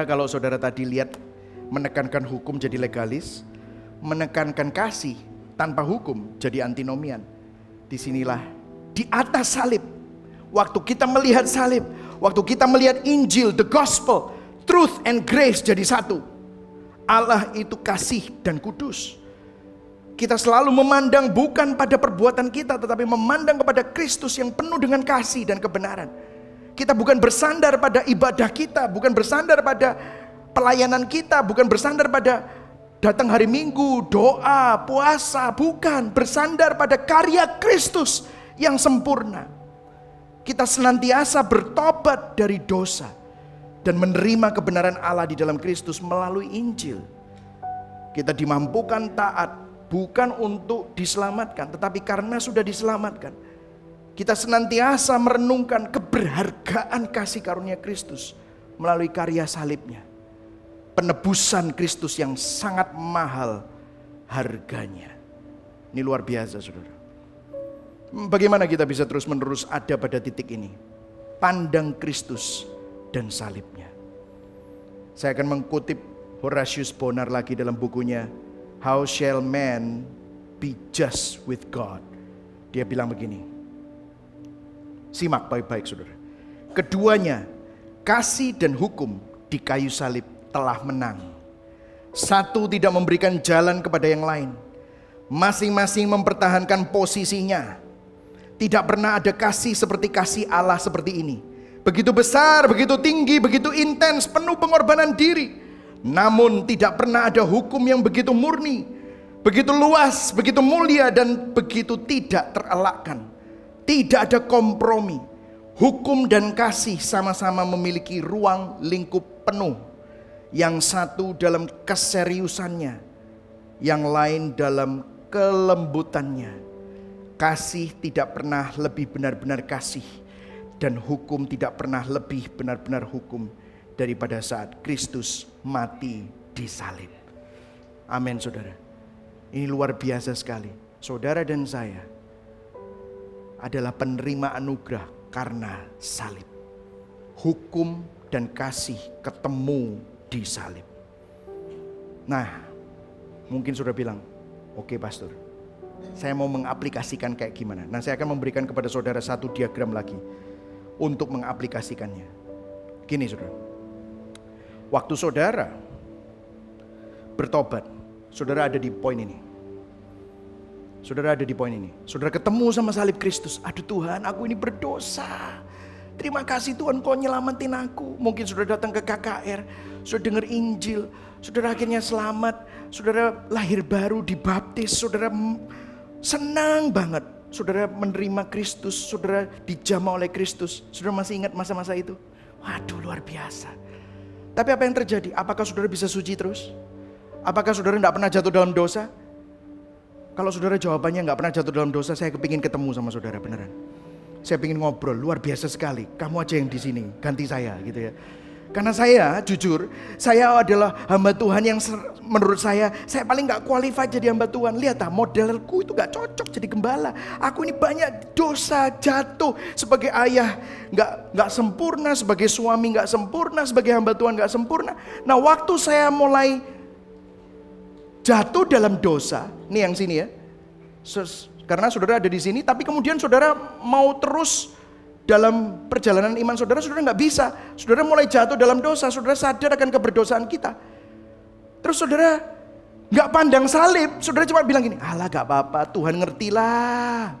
kalau saudara tadi lihat menekankan hukum jadi legalis, menekankan kasih tanpa hukum jadi antinomian. Disinilah di atas salib, waktu kita melihat salib, waktu kita melihat Injil, the gospel, truth and grace jadi satu. Allah itu kasih dan kudus. Kita selalu memandang bukan pada perbuatan kita, tetapi memandang kepada Kristus yang penuh dengan kasih dan kebenaran. Kita bukan bersandar pada ibadah kita, bukan bersandar pada pelayanan kita, bukan bersandar pada datang hari Minggu, doa, puasa, bukan. Bersandar pada karya Kristus yang sempurna. Kita senantiasa bertobat dari dosa dan menerima kebenaran Allah di dalam Kristus melalui Injil. Kita dimampukan taat bukan untuk diselamatkan, tetapi karena sudah diselamatkan, kita senantiasa merenungkan keberhargaan kasih karunia Kristus melalui karya salibnya. Penebusan Kristus yang sangat mahal harganya. Ini luar biasa saudara. Bagaimana kita bisa terus menerus ada pada titik ini? Pandang Kristus dan salibnya. Saya akan mengutip Horatius Bonar lagi dalam bukunya How Shall Man Be Just With God. Dia bilang begini, simak baik-baik saudara. Keduanya, kasih dan hukum di kayu salib telah menang. Satu tidak memberikan jalan kepada yang lain. Masing-masing mempertahankan posisinya. Tidak pernah ada kasih seperti kasih Allah seperti ini. Begitu besar, begitu tinggi, begitu intens, penuh pengorbanan diri. Namun tidak pernah ada hukum yang begitu murni, begitu luas, begitu mulia, dan begitu tidak terelakkan. Tidak ada kompromi. Hukum dan kasih sama-sama memiliki ruang lingkup penuh. Yang satu dalam keseriusannya, yang lain dalam kelembutannya. Kasih tidak pernah lebih benar-benar kasih, dan hukum tidak pernah lebih benar-benar hukum daripada saat Kristus mati di salib. Amin saudara. Ini luar biasa sekali. Saudara dan saya adalah penerima anugerah karena salib. Hukum dan kasih ketemu di salib. Nah, mungkin saudara bilang, oke pastor, saya mau mengaplikasikan kayak gimana? Nah, saya akan memberikan kepada saudara satu diagram lagi untuk mengaplikasikannya. Gini saudara, waktu saudara bertobat, saudara ada di poin ini. Saudara ada di poin ini. Saudara ketemu sama salib Kristus. Aduh Tuhan, aku ini berdosa. Terima kasih Tuhan kau nyelamatin aku. Mungkin saudara datang ke KKR, saudara dengar Injil, saudara akhirnya selamat, saudara lahir baru, dibaptis, saudara senang banget. Saudara menerima Kristus, saudara dijamah oleh Kristus. Saudara masih ingat masa-masa itu? Waduh luar biasa. Tapi apa yang terjadi? Apakah saudara bisa suci terus? Apakah saudara tidak pernah jatuh dalam dosa? Kalau saudara jawabannya nggak pernah jatuh dalam dosa, saya kepingin ketemu sama saudara beneran. Saya ingin ngobrol, luar biasa sekali. Kamu aja yang di sini, ganti saya gitu ya. Karena saya jujur, saya adalah hamba Tuhan yang menurut saya paling nggak qualified jadi hamba Tuhan. Lihat modelku itu nggak cocok jadi gembala. Aku ini banyak dosa, jatuh sebagai ayah nggak sempurna, sebagai suami nggak sempurna, sebagai hamba Tuhan nggak sempurna. Nah waktu saya mulai jatuh dalam dosa, nih yang sini ya. Karena saudara ada di sini, tapi kemudian saudara mau terus dalam perjalanan iman saudara nggak bisa. Saudara mulai jatuh dalam dosa, saudara sadar akan keberdosaan kita. Terus saudara nggak pandang salib, saudara cuma bilang gini, alah gak apa-apa, Tuhan ngertilah.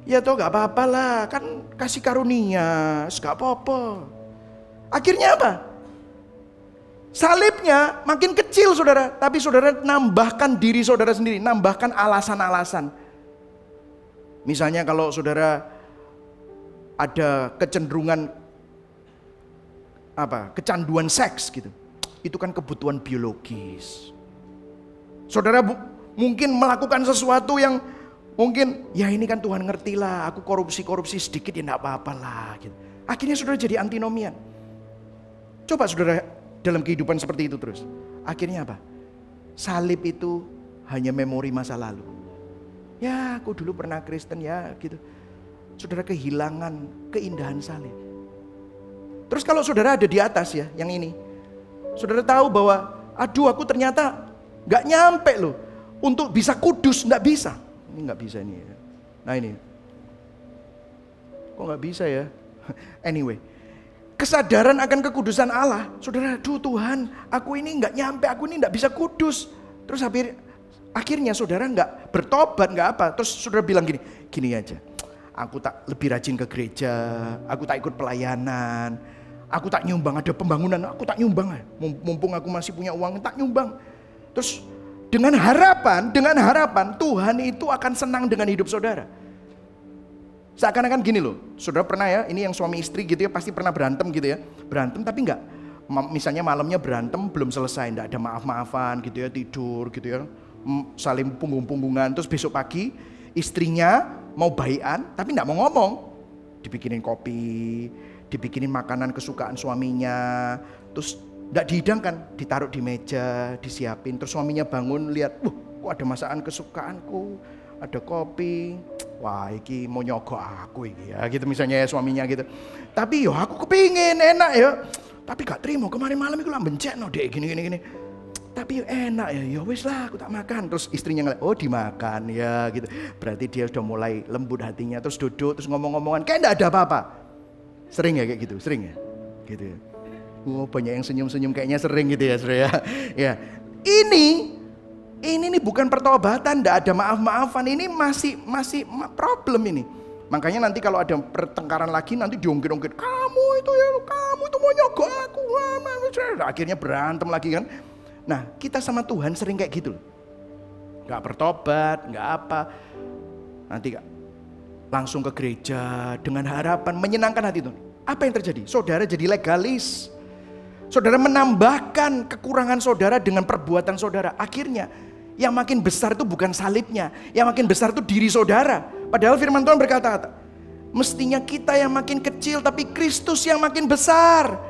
Ya toh gak apa-apa lah, kan kasih karunia, gak apa-apa. Akhirnya apa? Salibnya makin kecil saudara, tapi saudara nambahkan diri saudara sendiri, nambahkan alasan-alasan. Misalnya kalau saudara ada kecenderungan kecanduan seks gitu, itu kan kebutuhan biologis. Saudara mungkin melakukan sesuatu yang mungkin ya ini kan Tuhan ngerti lah, aku korupsi sedikit ya enggak apa-apa lah gitu. Akhirnya saudara jadi antinomian. Coba saudara dalam kehidupan seperti itu terus. Akhirnya apa? Salib itu hanya memori masa lalu. Ya aku dulu pernah Kristen ya gitu. Saudara kehilangan keindahan salib. Terus kalau saudara ada di atas ya, yang ini. Saudara tahu bahwa aduh aku ternyata gak nyampe loh. Untuk bisa kudus, gak bisa. Ini gak bisa ini ya. Nah ini. Kok gak bisa ya? Anyway. Kesadaran akan kekudusan Allah. Saudara, aduh Tuhan, aku ini nggak nyampe, aku ini nggak bisa kudus. Terus akhirnya saudara nggak bertobat, nggak apa. Terus saudara bilang gini aja. Aku tak lebih rajin ke gereja, aku tak ikut pelayanan, aku tak nyumbang, ada pembangunan, aku tak nyumbang. Mumpung aku masih punya uang, tak nyumbang. Terus dengan harapan Tuhan itu akan senang dengan hidup saudara. Seakan-akan gini loh, saudara pernah ya, ini yang suami istri gitu ya, pasti pernah berantem gitu ya. Berantem tapi enggak, misalnya malamnya berantem belum selesai, enggak ada maaf-maafan gitu ya, tidur gitu ya, saling punggung-punggungan. Terus besok pagi istrinya mau baikan tapi enggak mau ngomong. Dibikinin kopi, dibikinin makanan kesukaan suaminya, terus enggak dihidangkan, ditaruh di meja, disiapin. Terus suaminya bangun lihat, kok ada masakan kesukaanku, ada kopi. Wah, iki mau nyogok aku iki ya, gitu misalnya ya suaminya gitu. Tapi yo aku kepingin enak ya. Tapi gak terima, kemarin malam itu lah bencana deh gini. Tapi enak ya wis lah aku tak makan. Terus istrinya ngeliat, oh dimakan ya gitu. Berarti dia sudah mulai lembut hatinya. Terus duduk, terus ngomong-ngomongan, kayak enggak ada apa-apa. Sering ya kayak gitu, sering ya. Gitu ya. Oh banyak yang senyum-senyum kayaknya sering gitu ya saudara ya. Ya. Ini nih bukan pertobatan, enggak ada maaf-maafan, ini masih problem ini. Makanya nanti kalau ada pertengkaran lagi nanti diungkit-ungkit, kamu itu mau nyogok aku, akhirnya berantem lagi kan. Nah kita sama Tuhan sering kayak gitu, nggak bertobat, nggak apa, nanti langsung ke gereja dengan harapan menyenangkan hati Tuhan. Apa yang terjadi? Saudara jadi legalis, saudara menambahkan kekurangan saudara dengan perbuatan saudara. Akhirnya yang makin besar itu bukan salibnya, yang makin besar itu diri saudara. Padahal firman Tuhan berkata, mestinya kita yang makin kecil tapi Kristus yang makin besar.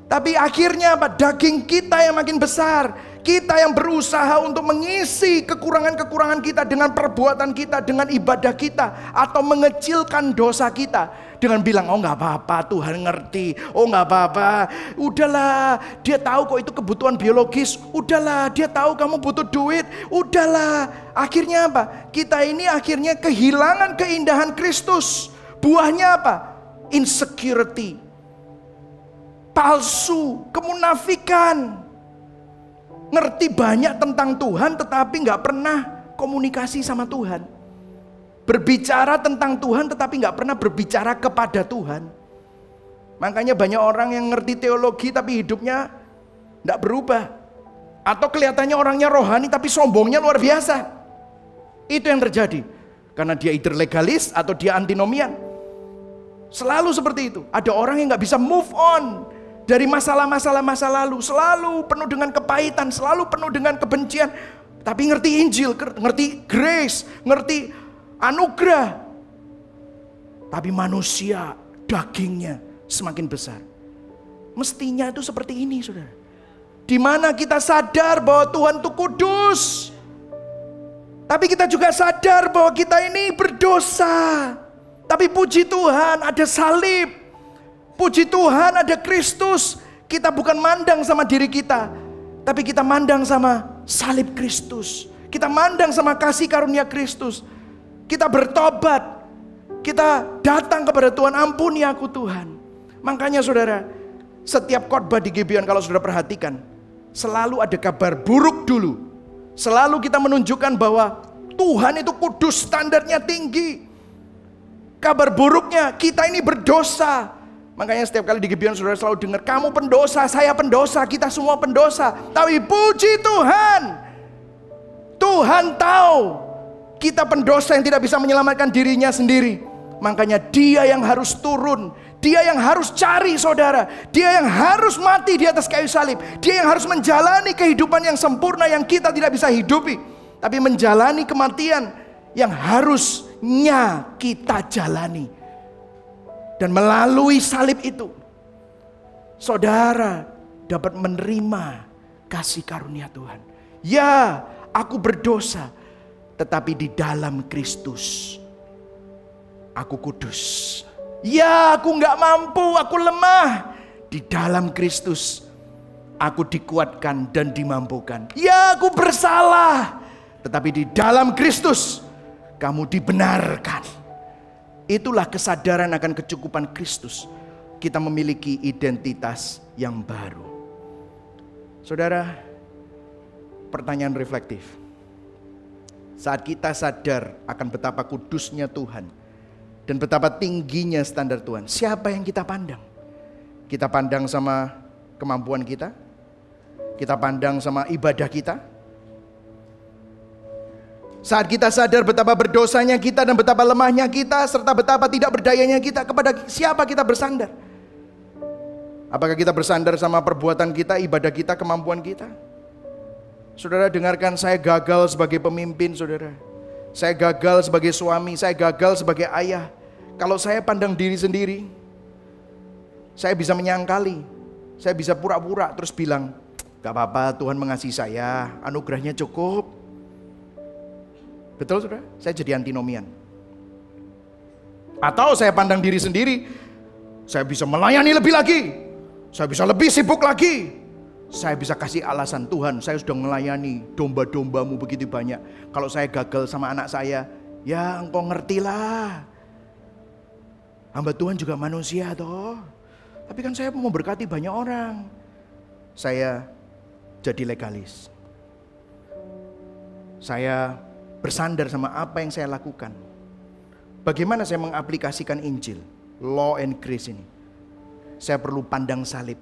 Tapi akhirnya apa? Daging kita yang makin besar. Kita yang berusaha untuk mengisi kekurangan-kekurangan kita dengan perbuatan kita, dengan ibadah kita, atau mengecilkan dosa kita dengan bilang, oh nggak apa-apa, Tuhan ngerti, oh nggak apa-apa, udahlah, dia tahu kok itu kebutuhan biologis, udahlah, dia tahu kamu butuh duit, udahlah. Akhirnya apa? Kita ini akhirnya kehilangan keindahan Kristus. Buahnya apa? Insecurity, palsu, kemunafikan. Ngerti banyak tentang Tuhan tetapi nggak pernah komunikasi sama Tuhan. Berbicara tentang Tuhan tetapi nggak pernah berbicara kepada Tuhan. Makanya banyak orang yang ngerti teologi tapi hidupnya nggak berubah. Atau kelihatannya orangnya rohani tapi sombongnya luar biasa. Itu yang terjadi. Karena dia either legalis atau dia antinomian. Selalu seperti itu. Ada orang yang nggak bisa move on dari masalah-masalah masa lalu. Selalu penuh dengan kepahitan, selalu penuh dengan kebencian. Tapi ngerti Injil, ngerti grace, ngerti anugerah. Tapi manusia dagingnya semakin besar. Mestinya itu seperti ini, saudara. Di mana kita sadar bahwa Tuhan itu kudus. Tapi kita juga sadar bahwa kita ini berdosa. Tapi puji Tuhan ada salib. Puji Tuhan ada Kristus. Kita bukan mandang sama diri kita, tapi kita mandang sama salib Kristus. Kita mandang sama kasih karunia Kristus. Kita bertobat. Kita datang kepada Tuhan, ampuni aku Tuhan. Makanya saudara, setiap khotbah di Gibeon kalau saudara perhatikan, selalu ada kabar buruk dulu. Selalu kita menunjukkan bahwa Tuhan itu kudus, standarnya tinggi. Kabar buruknya, kita ini berdosa. Makanya setiap kali di Gibeon saudara selalu dengar, kamu pendosa, saya pendosa, kita semua pendosa. Tapi puji Tuhan, Tuhan tahu kita pendosa yang tidak bisa menyelamatkan dirinya sendiri. Makanya dia yang harus turun, dia yang harus cari saudara, dia yang harus mati di atas kayu salib, dia yang harus menjalani kehidupan yang sempurna yang kita tidak bisa hidupi, tapi menjalani kematian yang harusnya kita jalani. Dan melalui salib itu, saudara dapat menerima kasih karunia Tuhan. Ya, aku berdosa, tetapi di dalam Kristus aku kudus. Ya, aku gak mampu, aku lemah. Di dalam Kristus aku dikuatkan dan dimampukan. Ya, aku bersalah, tetapi di dalam Kristus kamu dibenarkan. Itulah kesadaran akan kecukupan Kristus. Kita memiliki identitas yang baru. Saudara, pertanyaan reflektif. Saat kita sadar akan betapa kudusnya Tuhan dan betapa tingginya standar Tuhan, siapa yang kita pandang? Kita pandang sama kemampuan kita? Kita pandang sama ibadah kita? Saat kita sadar betapa berdosanya kita dan betapa lemahnya kita, serta betapa tidak berdayanya kita, kepada siapa kita bersandar? Apakah kita bersandar sama perbuatan kita, ibadah kita, kemampuan kita? Saudara dengarkan, saya gagal sebagai pemimpin saudara. Saya gagal sebagai suami, saya gagal sebagai ayah. Kalau saya pandang diri sendiri, saya bisa menyangkali, saya bisa pura-pura terus bilang, gak apa-apa, Tuhan mengasihi saya, anugerahnya cukup. Betul saudara? Saya jadi antinomian. Atau saya pandang diri sendiri, saya bisa melayani lebih lagi, saya bisa lebih sibuk lagi, saya bisa kasih alasan, Tuhan saya sudah melayani domba-dombamu begitu banyak. Kalau saya gagal sama anak saya, ya engkau ngertilah, hamba Tuhan juga manusia toh. Tapi kan saya mau berkati banyak orang. Saya jadi legalis. Saya bersandar sama apa yang saya lakukan. Bagaimana saya mengaplikasikan Injil, law and grace ini? Saya perlu pandang salib.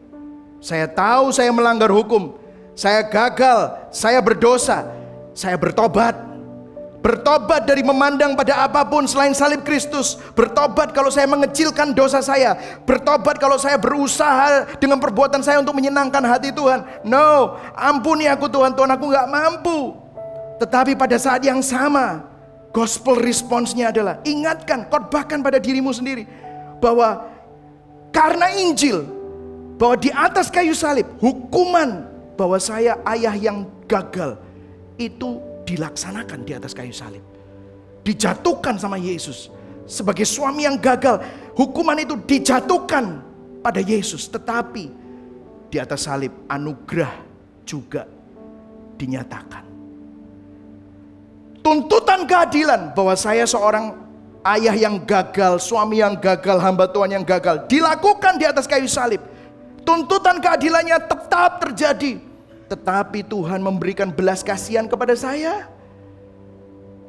Saya tahu saya melanggar hukum, saya gagal, saya berdosa, saya bertobat. Bertobat dari memandang pada apapun selain salib Kristus. Bertobat kalau saya mengecilkan dosa saya. Bertobat kalau saya berusaha dengan perbuatan saya untuk menyenangkan hati Tuhan. No, ampuni aku Tuhan, Tuhan aku gak mampu. Tetapi pada saat yang sama, gospel response-nya adalah ingatkan, khotbahkan pada dirimu sendiri bahwa karena Injil, bahwa di atas kayu salib, hukuman bahwa saya ayah yang gagal itu dilaksanakan di atas kayu salib. Dijatuhkan sama Yesus. Sebagai suami yang gagal, hukuman itu dijatuhkan pada Yesus. Tetapi di atas salib anugerah juga dinyatakan. Tuntutan keadilan bahwa saya seorang ayah yang gagal, suami yang gagal, hamba Tuhan yang gagal, dilakukan di atas kayu salib. Tuntutan keadilannya tetap terjadi. Tetapi Tuhan memberikan belas kasihan kepada saya.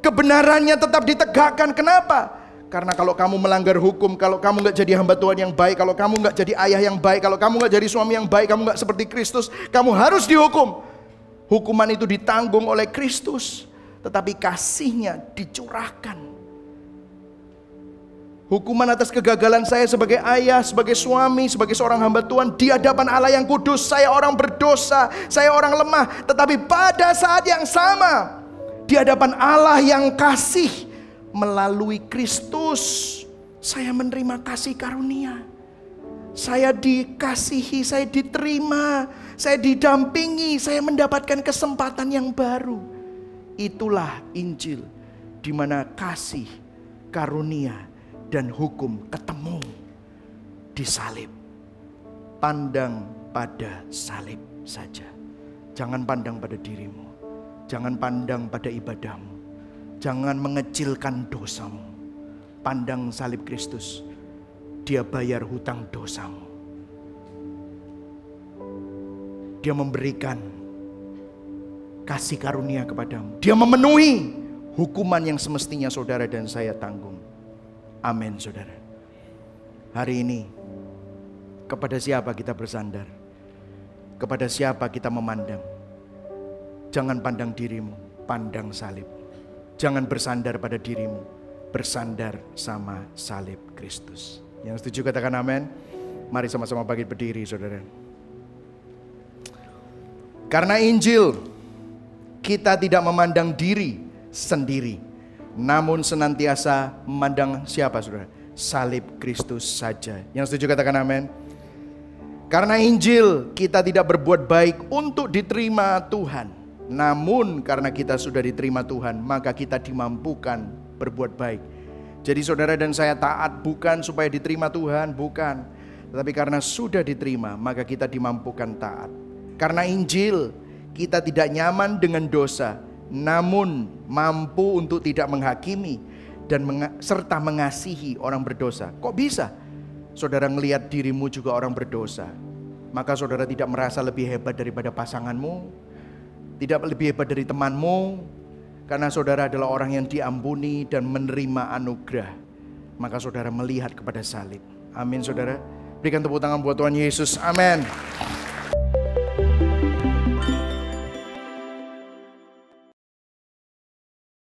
Kebenarannya tetap ditegakkan. Kenapa? Karena kalau kamu melanggar hukum, kalau kamu nggak jadi hamba Tuhan yang baik, kalau kamu nggak jadi ayah yang baik, kalau kamu nggak jadi suami yang baik, kamu nggak seperti Kristus, kamu harus dihukum. Hukuman itu ditanggung oleh Kristus, tetapi kasih-Nya dicurahkan. Hukuman atas kegagalan saya sebagai ayah, sebagai suami, sebagai seorang hamba Tuhan di hadapan Allah yang kudus, saya orang berdosa, saya orang lemah. Tetapi pada saat yang sama, di hadapan Allah yang kasih, melalui Kristus, saya menerima kasih karunia. Saya dikasihi, saya diterima, saya didampingi, saya mendapatkan kesempatan yang baru. Itulah Injil, di mana kasih, karunia, dan hukum ketemu di salib. Pandang pada salib saja. Jangan pandang pada dirimu. Jangan pandang pada ibadahmu. Jangan mengecilkan dosamu. Pandang salib Kristus. Dia bayar hutang dosamu. Dia memberikan kasih karunia kepadamu. Dia memenuhi hukuman yang semestinya saudara dan saya tanggung. Amin, saudara. Hari ini, kepada siapa kita bersandar? Kepada siapa kita memandang? Jangan pandang dirimu, pandang salib. Jangan bersandar pada dirimu, bersandar sama salib Kristus. Yang setuju katakan amin. Mari sama-sama bangkit berdiri, saudara. Karena Injil, kita tidak memandang diri sendiri, namun senantiasa memandang siapa, saudara? Salib Kristus saja. Yang setuju katakan amin. Karena Injil, kita tidak berbuat baik untuk diterima Tuhan, namun karena kita sudah diterima Tuhan, maka kita dimampukan berbuat baik. Jadi saudara dan saya taat bukan supaya diterima Tuhan, bukan. Tetapi karena sudah diterima, maka kita dimampukan taat. Karena Injil, kita tidak nyaman dengan dosa, namun mampu untuk tidak menghakimi dan serta mengasihi orang berdosa. Kok bisa? Saudara ngelihat dirimu juga orang berdosa, maka saudara tidak merasa lebih hebat daripada pasanganmu, tidak lebih hebat dari temanmu, karena saudara adalah orang yang diampuni dan menerima anugerah. Maka saudara melihat kepada salib. Amin, saudara. Berikan tepuk tangan buat Tuhan Yesus. Amin.